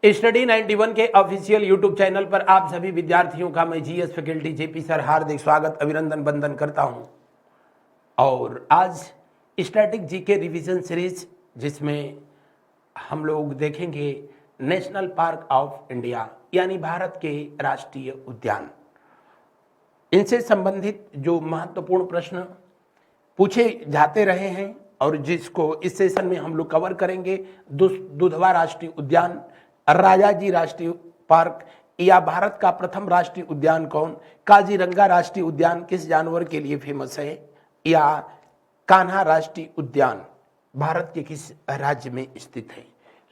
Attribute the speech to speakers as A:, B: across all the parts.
A: Study 91 के official YouTube channel पर आप सभी विद्यार्थियों का मैं जीएस फैकल्टी जेपी सर हार्दिक स्वागत अभिनंदन वंदन करता हूं। और आज स्टैटिक जीके रिवीजन सीरीज जिसमें हम लोग देखेंगे नेशनल पार्क ऑफ इंडिया यानी भारत के राष्ट्रीय उद्यान, इनसे संबंधित जो महत्वपूर्ण प्रश्न पूछे जाते रहे हैं और जिसको इस सेशन में हम लोग कवर करेंगे। दुधवा राष्ट्रीय उद्यान, राजाजी राष्ट्रीय पार्क या भारत का प्रथम राष्ट्रीय उद्यान कौन, काजीरंगा राष्ट्रीय उद्यान किस जानवर के लिए फेमस है, या कान्हा राष्ट्रीय उद्यान भारत के किस राज्य में स्थित है।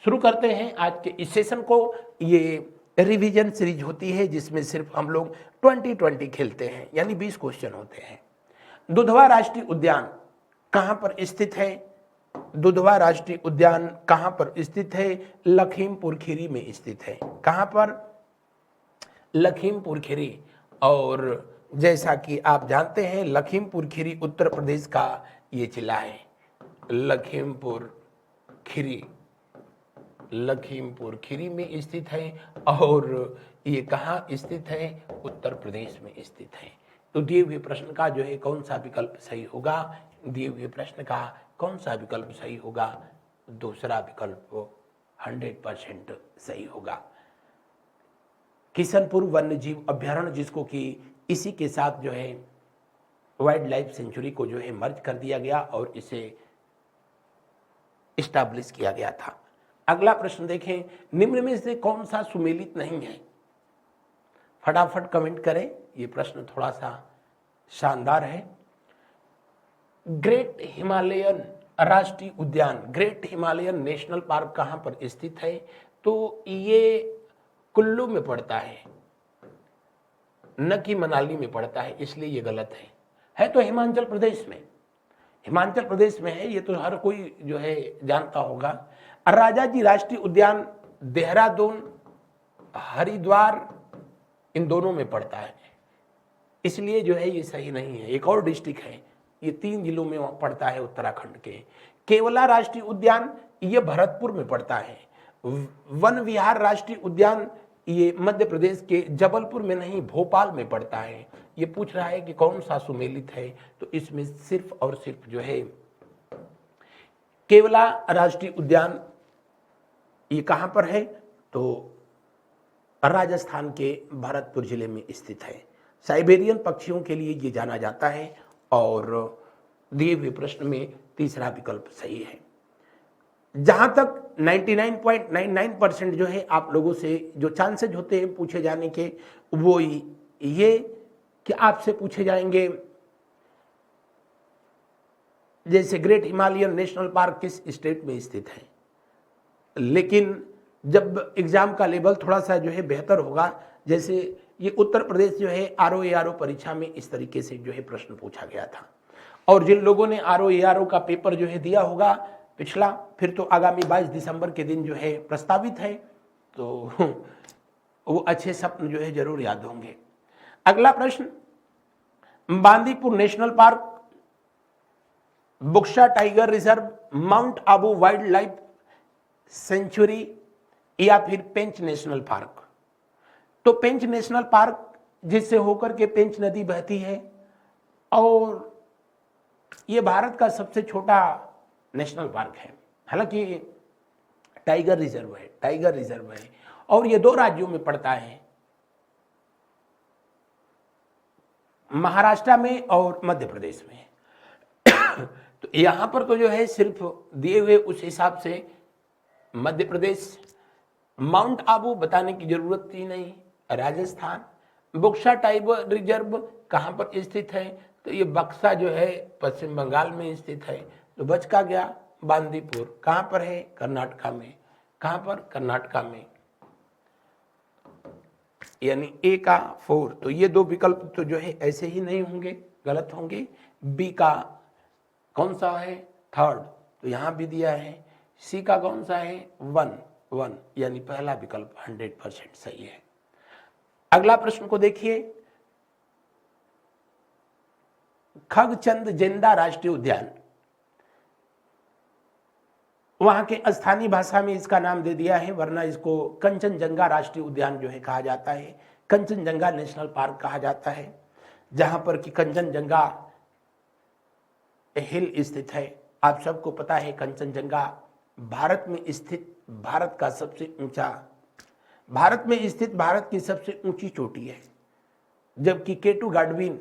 A: शुरू करते हैं आज के इस सेशन को। ये रिवीजन सीरीज होती है जिसमें सिर्फ हम लोग 20-20 खेलते हैं, यानी 20 क्वेश्चन होते हैं। दुधवा राष्ट्रीय उद्यान कहां पर स्थित है? दुधवा राष्ट्रीय उद्यान कहां पर स्थित है? लखीमपुर खीरी में स्थित है। कहां पर? लखीमपुर खीरी। और जैसा कि आप जानते हैं लखीमपुर खीरी उत्तर प्रदेश का ये जिला है। लखीमपुर खीरी लखीमपुर खीरी में स्थित है और ये कहां स्थित है? उत्तर प्रदेश में स्थित है। तो दिए हुए प्रश्न का जो है कौन सा विकल्प सही होगा? दिए हुए प्रश्न का कौन सा विकल्प सही होगा? दूसरा विकल्प 100% सही होगा। किशनपुर वन्य जीव अभ्यारण्य, जिसको कि इसी के साथ जो है वाइल्ड लाइफ सेंचुरी को जो है मर्ज कर दिया गया और इसे इस्टेब्लिश किया गया था। अगला प्रश्न देखें, निम्न में से कौन सा सुमेलित नहीं है? फटाफट कमेंट करें, ये प्रश्न थोड़ा सा शानदार है। ग्रेट हिमालयन राष्ट्रीय उद्यान, ग्रेट हिमालयन नेशनल पार्क कहां पर स्थित है? तो ये कुल्लू में पड़ता है, न कि मनाली में पड़ता है, इसलिए ये गलत है तो हिमाचल प्रदेश में, हिमाचल प्रदेश में है। ये तो हर कोई जो है जानता होगा। राजाजी राष्ट्रीय उद्यान देहरादून, हरिद्वार, इन दोनों में पड़ता है, इसलिए जो है ये सही नहीं है। एक और डिस्ट्रिक्ट है, ये 3 जिलों में पड़ता है उत्तराखंड के। केवला राष्ट्रीय उद्यान ये भरतपुर में पड़ता है। वन विहार राष्ट्रीय उद्यान ये मध्य प्रदेश के जबलपुर में नहीं, भोपाल में पड़ता है। ये पूछ रहा है कि कौन सा सुमेलित है, तो इसमें सिर्फ और सिर्फ जो है केवला राष्ट्रीय उद्यान ये कहां पर है? तो राजस्थान के भरतपुर जिले में स्थित है। साइबेरियन पक्षियों के लिए ये जाना जाता है और दिए हुए प्रश्न में तीसरा विकल्प सही है। जहां तक 99.99% जो है आप लोगों से जो चांसेज होते हैं पूछे जाने के, वो ये कि आपसे पूछे जाएंगे जैसे ग्रेट हिमालयन नेशनल पार्क किस स्टेट में स्थित है। लेकिन जब एग्जाम का लेवल थोड़ा सा जो है बेहतर होगा, जैसे ये उत्तर प्रदेश जो है आरओ परीक्षा में इस तरीके से जो है प्रश्न पूछा गया था। और जिन लोगों ने आरओ का पेपर जो है दिया होगा पिछला, फिर तो आगामी 22 दिसंबर के दिन जो है प्रस्तावित है, तो वो अच्छे स्वप्न जो है जरूर याद होंगे। अगला प्रश्न, Bandipur national park, Buxa tiger reserve, mount Abu wildlife sanctuary या फिर पेंच नेशनल पार्क। तो पेंच नेशनल पार्क जिससे होकर के पेंच नदी बहती है और यह भारत का सबसे छोटा नेशनल पार्क है। हालांकि टाइगर रिजर्व है और यह 2 राज्यों में पड़ता है, महाराष्ट्र में और मध्य प्रदेश में। तो यहां पर तो जो है सिर्फ दिए हुए उस हिसाब से मध्य प्रदेश, माउंट आबू बताने की जरूरत ही नहीं, राजस्थान। बुक्शा टाइगर रिजर्व कहां पर स्थित है? तो ये बक्सा जो है पश्चिम बंगाल में स्थित है, तो बच का गया बांदीपुर। कहां पर है? कर्नाटका में। कहां पर? कर्नाटका में, यानी ए का 4। तो ये 2 विकल्प तो जो है ऐसे ही नहीं होंगे, गलत होंगे। बी का कौन सा है? 3rd, तो यहां भी दिया है। सी का कौन सा है? 1, यानी पहला विकल्प 100% सही है। अगला प्रश्न को देखिए, खगचंद जिंदा राष्ट्रीय उद्यान वहाँ के स्थानीय भाषा में इसका नाम दे दिया है, वरना इसको कंचनजंगा राष्ट्रीय उद्यान जो है कहा जाता है, कंचनजंगा नेशनल पार्क कहा जाता है, जहाँ पर कि कंचनजंगा हिल स्थित है। आप सबको पता है कंचनजंगा भारत में स्थित भारत की सबसे ऊंची चोटी है, जबकि केटू गाडविन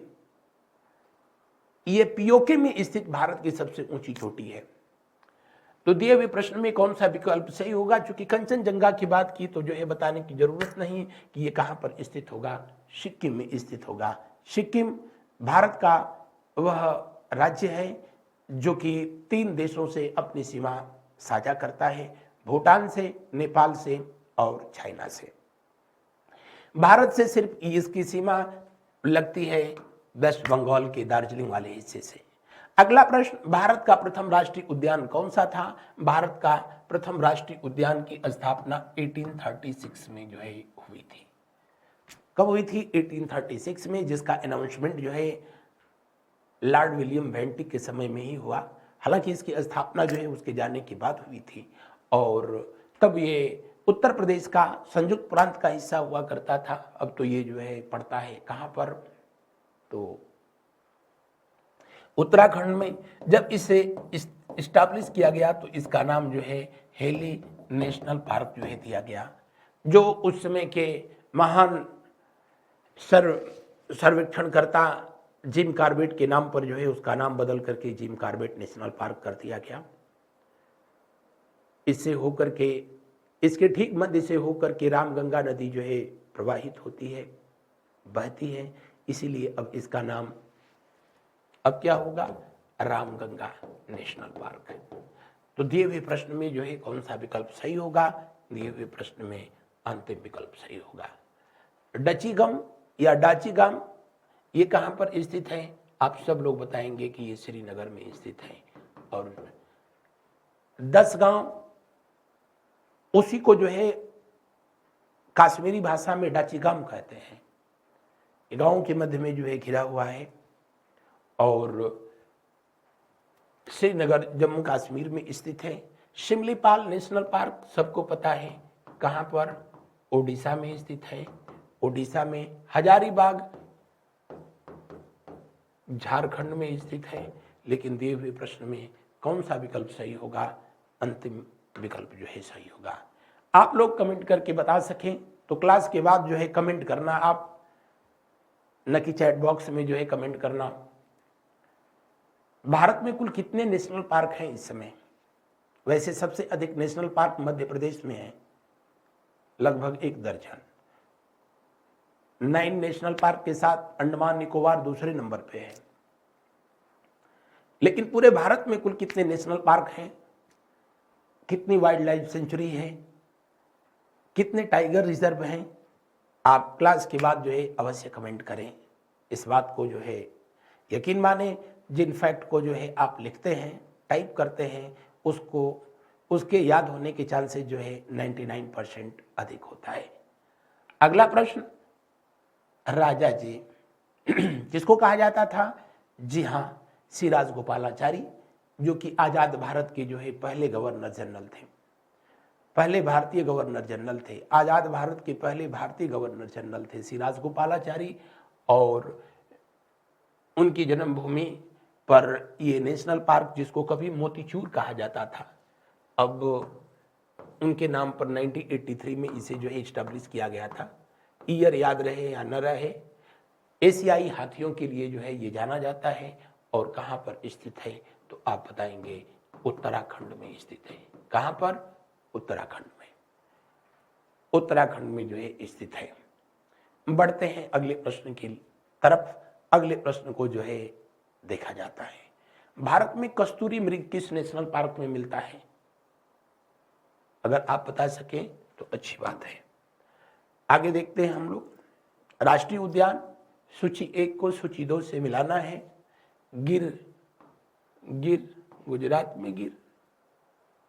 A: ये पीओके में स्थित भारत की सबसे ऊंची चोटी है। तो दिए हुए प्रश्न में कौन सा विकल्प सही होगा? चूंकि कंचनजंगा की बात की तो जो है बताने की जरूरत नहीं कि ये कहां पर स्थित होगा, सिक्किम में स्थित होगा। सिक्किम भारत का वह राज्य है जो कि 3 देशों से अपनी सीमा साझा करता है, भूटान से, नेपाल से और चाइना से। भारत से सिर्फ इसकी सीमा लगती है वेस्ट बंगाल के दार्जिलिंग वाले हिस्से से। अगला प्रश्न, भारत का प्रथम राष्ट्रीय उद्यान कौन सा था? भारत का प्रथम राष्ट्रीय उद्यान की स्थापना 1836 में जो है हुई थी। कब हुई थी? 1836 में, जिसका अनाउंसमेंट जो है लॉर्ड विलियम बेंटिक के समय में ही हुआ। हालांकि इसकी स्थापना जो है उसके जाने के बाद हुई थी, और तब ये उत्तर प्रदेश का संयुक्त प्रांत का हिस्सा हुआ करता था। अब तो ये जो है पड़ता है कहाँ पर? तो उत्तराखंड में। जब इसे इस्टेब्लिश किया गया तो इसका नाम जो है हेली नेशनल पार्क जो है दिया गया, जो उस समय के महान सर्वेक्षणकर्ता जिम कॉर्बेट के नाम पर जो है उसका नाम बदल करके जिम कॉर्बेट नेशनल पार्क कर दिया गया। इससे होकर के, इसके ठीक मध्य से होकर के रामगंगा नदी जो है प्रवाहित होती है, बहती है, इसीलिए अब इसका नाम अब क्या होगा? Ramganga national park. तो दिए हुए प्रश्न में जो है कौन सा विकल्प सही होगा? दिए हुए प्रश्न में अंतिम विकल्प सही होगा। डचीगम या डाचीगाम ये कहां पर स्थित है? आप सब लोग बताएंगे कि ये श्रीनगर में स्थित है। और 10 गांव उसी को जो है कश्मीरी भाषा में डाचीगाम कहते हैं। गांव के मध्य में जो है घिरा हुआ है, और श्रीनगर जम्मू कश्मीर में स्थित है। शिमलीपाल नेशनल पार्क सबको पता है कहां पर? ओडिशा में स्थित है। ओडिशा में हजारीबाग झारखंड में स्थित है। लेकिन दिए हुए प्रश्न में कौन सा विकल्प सही होगा? अंतिम विकल्प जो है सही होगा। आप लोग कमेंट करके बता सकें तो क्लास के बाद जो है कमेंट करना, आप न कि चैट बॉक्स में जो है कमेंट करना। भारत में कुल कितने नेशनल पार्क हैं इस समय? वैसे सबसे अधिक नेशनल पार्क मध्य प्रदेश में है, लगभग 1 दर्जन। 9 नेशनल पार्क के साथ अंडमान निकोबार दूसरे नंबर पे है। लेकिन पूरे भारत में कुल कितने नेशनल पार्क हैं? कितनी वाइल्ड लाइफ सेंचुरी है? कितने टाइगर रिजर्व हैं? आप क्लास के बाद जो है अवश्य कमेंट करें। इस बात को जो है यकीन माने, जिन फैक्ट को जो है आप लिखते हैं, टाइप करते हैं, उसके याद होने के चांसेस जो है 99% अधिक होता है। अगला प्रश्न, राजा जी किसको कहा जाता था? जी हाँ, श्री राजगोपालाचारी, जो कि आजाद भारत के जो है पहले गवर्नर जनरल थे, पहले भारतीय गवर्नर जनरल थे। आजाद भारत के पहले भारतीय गवर्नर जनरल थे श्री राजगोपालाचारी, और उनकी जन्मभूमि पर ये नेशनल पार्क, जिसको कभी मोतीचूर कहा जाता था, अब उनके नाम पर 1983 में इसे जो है इस्टेब्लिश किया गया था। ईयर याद रहे या न रहे, एशियाई हाथियों के लिए जो है ये जाना जाता है। और कहाँ पर स्थित है? तो आप बताएंगे उत्तराखंड में स्थित है। कहाँ पर? उत्तराखंड में। उत्तराखंड में जो है स्थित है। बढ़ते हैं अगले प्रश्न की तरफ। अगले प्रश्न को जो है देखा जाता है, भारत में कस्तूरी मृग किस नेशनल पार्क में मिलता है? अगर आप बता सकें तो अच्छी बात है। आगे देखते हैं हम लोग। राष्ट्रीय उद्यान सूची 1 को सूची 2 से मिलाना है। गिर गुजरात में गिर,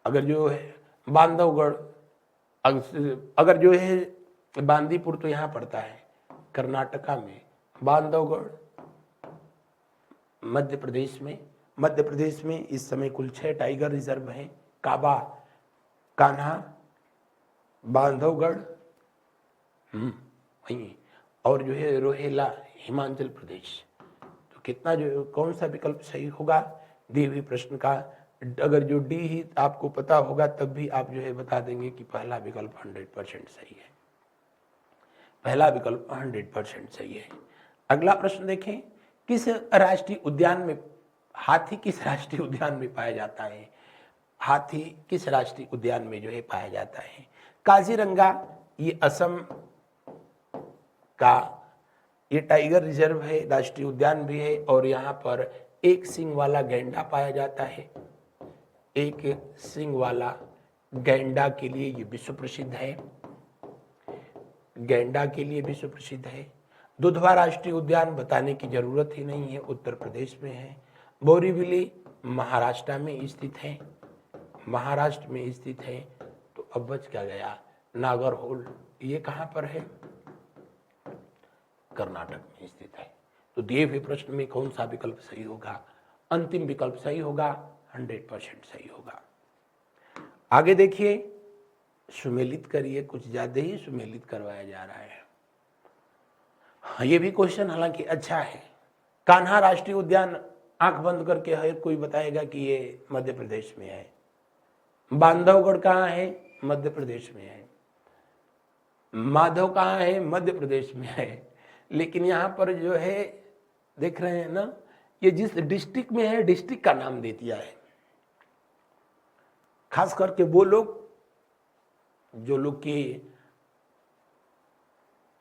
A: अगर जो है बांधवगढ़, अगर जो है बांदीपुर तो यहाँ पड़ता है कर्नाटका में, बांधवगढ़ मध्य प्रदेश में। मध्य प्रदेश में इस समय कुल 6 टाइगर रिजर्व हैं। काबा कान्हा, बांधवगढ़, वहीं, और जो है रोहेला हिमाचल प्रदेश। तो कितना जो कौन सा विकल्प सही होगा दिए हुए प्रश्न का? अगर जो डी ही आपको पता होगा तब भी आप जो है बता देंगे कि पहला विकल्प 100% सही है। पहला विकल्प 100% सही है। अगला प्रश्न देखें, किस राष्ट्रीय उद्यान में हाथी किस राष्ट्रीय उद्यान में पाया जाता है? हाथी किस राष्ट्रीय उद्यान में जो है पाया जाता है? काजीरंगा ये असम का ये टाइगर रिजर्व है, राष्ट्रीय उद्यान भी है, और यहाँ पर एक सींग वाला गैंडा पाया जाता है। एक सींग वाला गैंडा के लिए ये विश्व प्रसिद्ध है, गैंडा के लिए विश्व प्रसिद्ध है। दुधवा राष्ट्रीय उद्यान बताने की जरूरत ही नहीं है, उत्तर प्रदेश में है। बोरीवली महाराष्ट्र में स्थित है, महाराष्ट्र में स्थित है। तो अब बच क्या गया? नागरहोल, ये कहाँ पर है? कर्नाटक में स्थित है। तो दिए हुए प्रश्न में कौन सा विकल्प सही होगा? अंतिम विकल्प सही होगा, 100% सही होगा। आगे देखिए, सुमेलित करिए, कुछ ज्यादा ही सुमेलित करवाया जा रहा है। हाँ, ये भी क्वेश्चन हालांकि अच्छा है। कान्हा राष्ट्रीय उद्यान आंख बंद करके हर कोई बताएगा कि ये मध्य प्रदेश में है। बांधवगढ़ कहाँ है? मध्य प्रदेश में है। माधव कहाँ है? मध्य प्रदेश में है। लेकिन यहाँ पर जो है देख रहे हैं ना, ये जिस डिस्ट्रिक्ट में है डिस्ट्रिक्ट का नाम दे दिया है। खास करके वो लोग जो लोग की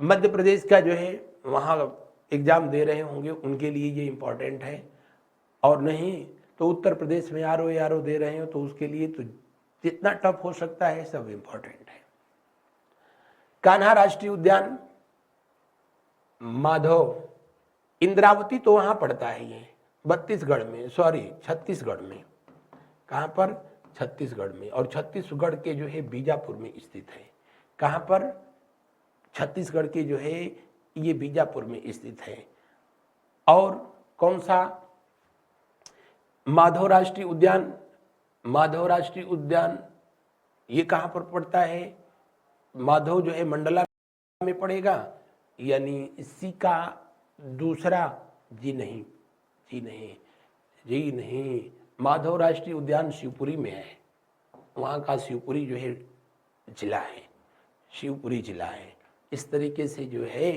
A: मध्य प्रदेश का जो है वहाँ एग्जाम दे रहे होंगे उनके लिए ये इम्पोर्टेंट है, और नहीं तो उत्तर प्रदेश में आरओ दे रहे हो तो उसके लिए तो जितना टफ हो सकता है सब इम्पोर्टेंट है। कान्हा राष्ट्रीय उद्यान, माधव, इंद्रावती तो वहां पड़ता है, ये छत्तीसगढ़ में। कहां पर? छत्तीसगढ़ में। और छत्तीसगढ़ के जो है बीजापुर में स्थित है। कहां पर? छत्तीसगढ़ के जो है ये बीजापुर में स्थित है। और कौन सा? माधव राष्ट्रीय उद्यान, माधव राष्ट्रीय उद्यान ये कहां पर पड़ता है? माधव जो है मंडला में पड़ेगा, यानी सी का दूसरा, जी नहीं, माधव राष्ट्रीय उद्यान शिवपुरी में है। वहाँ का शिवपुरी जो है जिला है, शिवपुरी जिला है। इस तरीके से जो है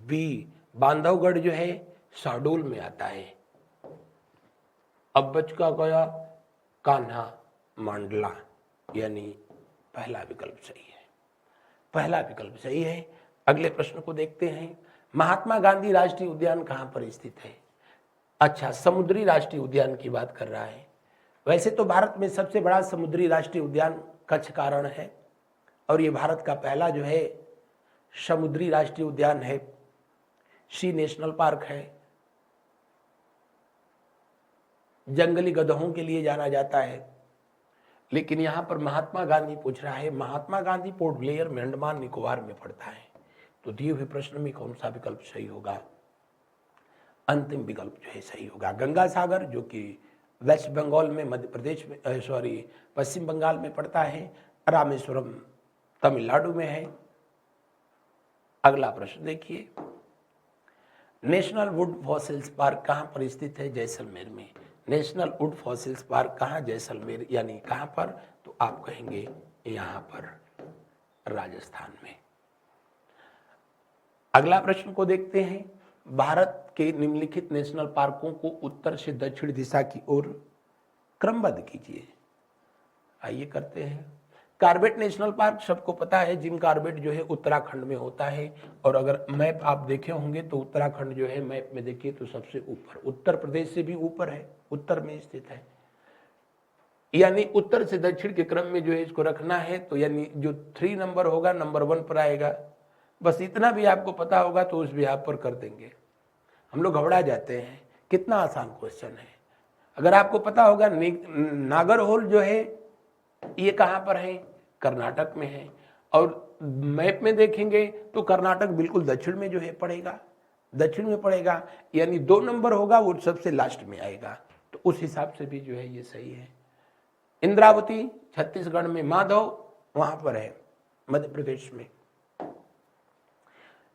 A: बी, बांधवगढ़ जो है शहडोल में आता है। अब बच का गया कान्हा मंडला, यानी पहला विकल्प सही है, पहला विकल्प सही है। अगले प्रश्न को देखते हैं, महात्मा गांधी राष्ट्रीय उद्यान कहां पर स्थित है? अच्छा, समुद्री राष्ट्रीय उद्यान की बात कर रहा है। वैसे तो भारत में सबसे बड़ा समुद्री राष्ट्रीय उद्यान कच्छकारण है, और ये भारत का पहला जो है समुद्री राष्ट्रीय उद्यान है। सी नेशनल पार्क है, जंगली गधों के लिए जाना जाता है। लेकिन यहां पर महात्मा गांधी पूछ रहा है, महात्मा गांधी पोर्ट ब्लेयर में अंडमान निकोबार में पड़ता है। तो दिए हुए प्रश्न में कौन सा विकल्प सही होगा? अंतिम विकल्प जो है सही होगा। गंगा सागर जो कि वेस्ट बंगाल में, मध्य प्रदेश में, पश्चिम बंगाल में पड़ता है। रामेश्वरम तमिलनाडु में है। अगला प्रश्न देखिए, नेशनल वुड फॉसिल्स पार्क कहां पर स्थित है? जैसलमेर में। नेशनल वुड फॉसिल्स पार्क कहां? जैसलमेर, यानी कहां पर? तो आप कहेंगे यहां पर राजस्थान में। अगला प्रश्न को देखते हैं, भारत के निम्नलिखित नेशनल पार्कों को उत्तर से दक्षिण दिशा की ओर क्रमबद्ध कीजिए। आइए करते हैं। कार्बेट नेशनल पार्क सबको पता है, जिम कार्बेट जो है उत्तराखंड में होता है। और अगर मैप आप देखे होंगे तो उत्तराखंड जो है मैप में देखिए तो सबसे ऊपर, उत्तर प्रदेश से भी ऊपर है, उत्तर में स्थित है। यानी उत्तर से दक्षिण के क्रम में जो है इसको रखना है, तो यानी जो 3 नंबर होगा नंबर 1 पर आएगा। बस इतना भी आपको पता होगा तो उस भी आप पर कर देंगे। हम लोग घबरा जाते हैं, कितना आसान क्वेश्चन है। अगर आपको पता होगा नागरहोल जो है ये कहां पर है? कर्नाटक में है। और मैप में देखेंगे तो कर्नाटक बिल्कुल दक्षिण में जो है पड़ेगा, दक्षिण में पड़ेगा। यानी 2 नंबर होगा वो सबसे लास्ट में आएगा, तो उस हिसाब से भी जो है ये सही है। इंद्रावती छत्तीसगढ़ में माधव वहां पर है, मध्य प्रदेश में।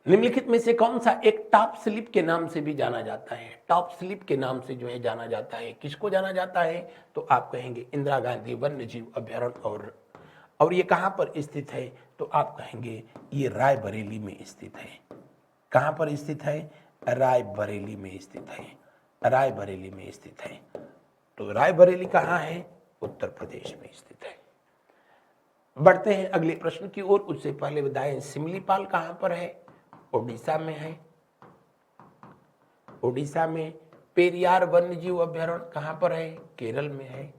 A: निम्नलिखित में से कौन सा एक टॉप स्लिप के नाम से भी जाना जाता है? टॉप स्लिप के नाम से जो है जाना जाता है, किसको जाना जाता है? तो आप कहेंगे इंदिरा गांधी वन्य जीव अभ्यारण्य। और ये कहां पर स्थित है? तो आप कहेंगे ये रायबरेली में स्थित है। कहां पर स्थित है? रायबरेली में स्थित है। रायबरेली में स्थित है। तो रायबरेली कहां है? उत्तर प्रदेश में स्थित है। बढ़ते हैं अगले प्रश्न की ओर। उससे पहले बताएं सिमलीपाल कहां पर है? ओडिशा में है। ओडिशा में। पेरियार वन्यजीव अभ्यारण्य कहां पर है? केरल में है।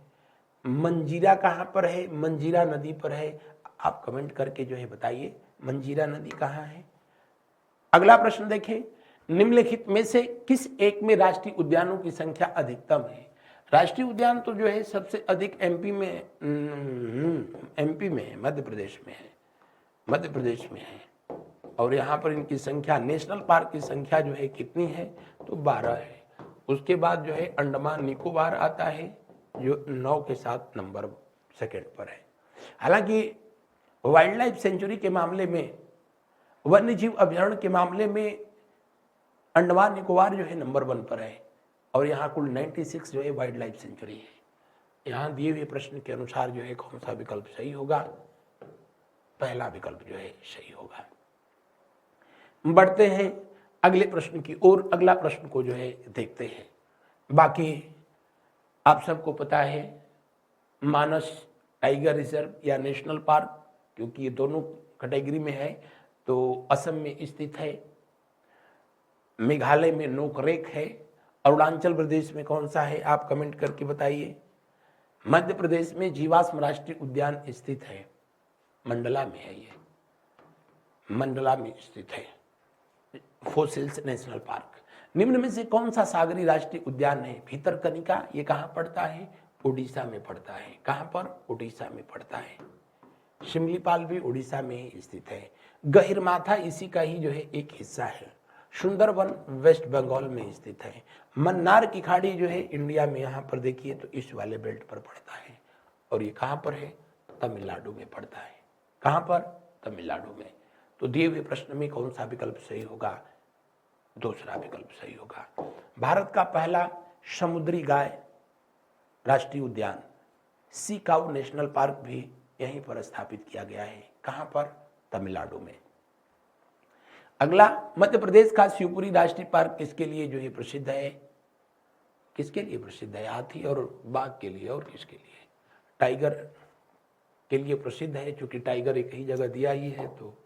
A: मंजीरा कहां पर है? मंजीरा नदी पर है। आप कमेंट करके जो है बताइए मंजीरा नदी कहां है। अगला प्रश्न देखें, निम्नलिखित में से किस एक में राष्ट्रीय उद्यानों की संख्या अधिकतम है? राष्ट्रीय उद्यान तो जो है सबसे अधिक एमपी में है, मध्य प्रदेश में है। मध्य प्रदेश में है। और यहाँ पर इनकी संख्या, नेशनल पार्क की संख्या जो है कितनी है? तो 12 है। उसके बाद जो है अंडमान निकोबार आता है जो 9 के साथ नंबर सेकंड पर है। हालांकि वाइल्ड लाइफ सेंचुरी के मामले में, वन्य जीव अभ्यारण्य के मामले में अंडमान निकोबार जो है नंबर 1 पर है। और यहाँ कुल 96 जो है वाइल्ड लाइफ सेंचुरी है। यहाँ दिए हुए प्रश्न के अनुसार जो है कौन सा विकल्प सही होगा? पहला विकल्प जो है सही होगा। बढ़ते हैं अगले प्रश्न की ओर। अगला प्रश्न को जो है देखते हैं। बाकी आप सबको पता है मानस टाइगर रिजर्व या नेशनल पार्क, क्योंकि ये दोनों कैटेगरी में है, तो असम में स्थित है। मेघालय में नोकरेक है। अरुणाचल प्रदेश में कौन सा है? आप कमेंट करके बताइए। मध्य प्रदेश में जीवाश्म राष्ट्रीय उद्यान स्थित है, मंडला में है। ये मंडला में स्थित है। Fossils national park. निम्न में से कौन सा सागरी राष्ट्रीय उद्यान है? भितरकनिका, ये कहां पड़ता है? उड़ीसा में पड़ता है। कहां पर? उड़ीसा में पड़ता है। शिमलीपाल भी उड़ीसा में ही स्थित है। गहिरमाथा इसी का ही जो है एक हिस्सा है। सुंदरवन वेस्ट बंगाल में स्थित है। मन्नार की खाड़ी जो है इंडिया में, यहाँ पर देखिए तो इस वाले बेल्ट पर पड़ता है। और ये कहाँ पर है? तमिलनाडु में पड़ता है। कहाँ पर? तमिलनाडु में। तो दिए हुए प्रश्न में कौन सा विकल्प सही होगा? दूसरा विकल्प सही होगा। भारत का पहला समुद्री गाय राष्ट्रीय उद्यान सी काऊ नेशनल पार्क भी यहीं पर स्थापित किया गया है। कहां पर? तमिलनाडु में। अगला, मध्य प्रदेश का शिवपुरी राष्ट्रीय पार्क किसके लिए जो है प्रसिद्ध है? किसके लिए प्रसिद्ध है? हाथी और बाघ के लिए। और किसके लिए? टाइगर के लिए प्रसिद्ध है, क्योंकि टाइगर एक ही जगह दिया ही है। तो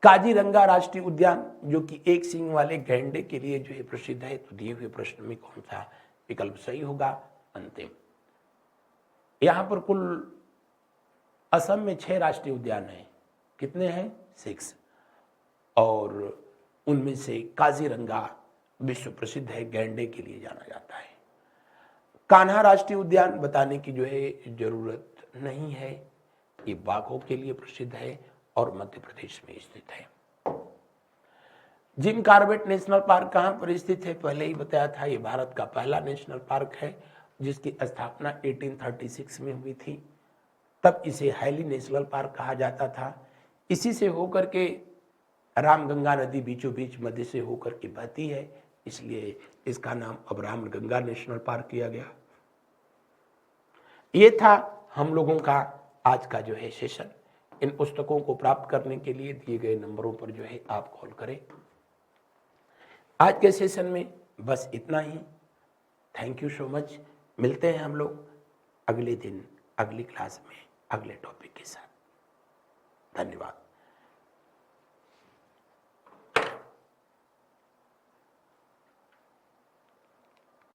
A: काजीरंगा राष्ट्रीय उद्यान जो कि एक सींग वाले गैंडे के लिए जो है प्रसिद्ध है। तो दिए हुए प्रश्न में कौन सा विकल्प सही होगा? अंतिम। यहां पर कुल असम में 6 राष्ट्रीय उद्यान हैं। कितने हैं? 6। और उनमें से काजीरंगा विश्व प्रसिद्ध है, गैंडे के लिए जाना जाता है। कान्हा राष्ट्रीय उद्यान बताने की जो है जरूरत नहीं है, ये बाघों के लिए प्रसिद्ध है और मध्य प्रदेश में स्थित है। जिम कॉर्बेट नेशनल पार्क कहां पर स्थित है? पहले ही बताया था, ये भारत का पहला नेशनल पार्क है जिसकी स्थापना 1836 में हुई थी। तब इसे हैली नेशनल पार्क कहा जाता था। इसी से होकर के रामगंगा नदी बीचों बीच मध्य से होकर के बहती है, इसलिए इसका नाम अब रामगंगा नेशनल पार्क किया गया। ये था हम लोगों का आज का जो है सेशन। इन पुस्तकों को प्राप्त करने के लिए दिए गए नंबरों पर जो है आप कॉल करें। आज के सेशन में बस इतना ही। Thank you so much. मिलते हैं हम लोग अगले दिन अगली क्लास में अगले टॉपिक के साथ। धन्यवाद।